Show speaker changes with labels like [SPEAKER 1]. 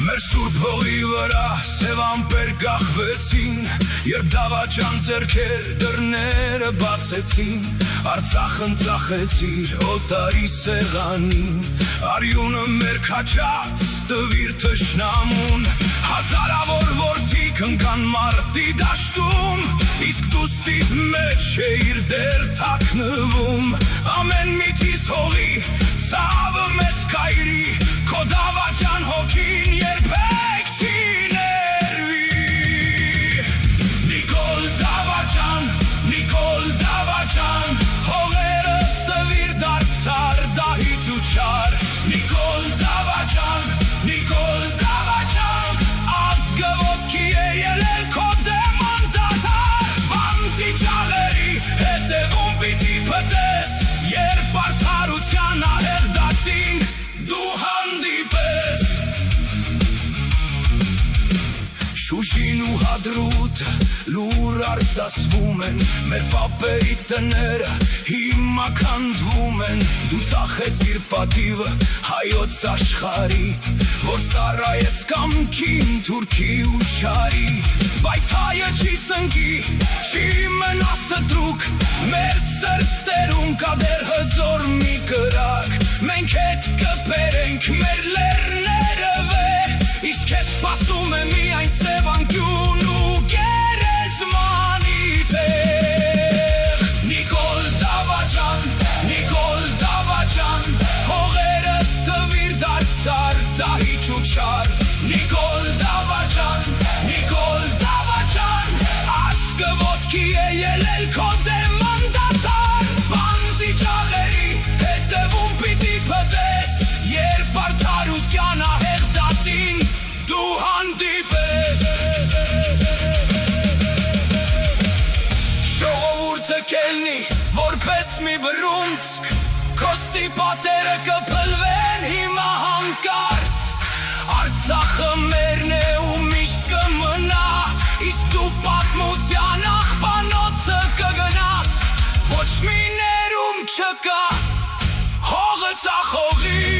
[SPEAKER 1] Մեր սուրբ հողի վրա սև ամպեր գաղվեցին, երբ դավաճան ձեռքեր դռները բացեցին, Արցախն ծախեցիր օտարի սեղանին, արյունը մեր քաջած տվիր թշնամուն, հազարավոր որդիկ ընկան մարտի դաշտում, իսկ դու ստիդ մեջ էիր դեռ թաքնվում, ամեն միթիս հողի ցավը մեզ կայրի, քո դավաճան հոգին երբեք չի ներվի, Նիկոլ դավաճան, հողերը տվիր դարձար դահիճ ու չար, Նիկոլ դավաճան, ազգը ոտքի է ելել քո դեմ անդադար, բանտի ջահերի հետևում պիտի փտես, երբ արդարության ահեղ դատին դու հանդիպես, Շուշին ու Հադրութը լուր արտասվում են, մեր պապերի տները հիմա քանդվում են, դու ծախեցիր պատիվը հայոց աշխարհի, որ ծառայես կամքին թուրքի ու չարի, բայց հայը չի ծնկի, չի մնա ստրուկ, մեր սրտերում կա դեռ հզոր մի կրակ, մենք հետ կբերենք մեր լեռները վեր, իսկ քեզ սպասում է միայն սև անկյուն ու գերեզմանի տեղ, Նիկոլ դավաճան, հողերը տվիր դարձար դահիճ ու չար, Նիկոլ դավաճան, ազգը ոտքի է ելել քո դեմ անդադար, բանտի ջահերի հետևում պիտի փտես, երբ արդարության ահեղ դատին դու հանդիպես, ժողովուրդը կելնի որպես մի բռունցք, քո ստիպատերը կփլվեն հիմա հանկարծ, Արցախը մերն է ու միշտ կմնա, իսկ դու պատմության աղբանոցը կգնաս, ոչ մի ներում չկա, հողը ծախողի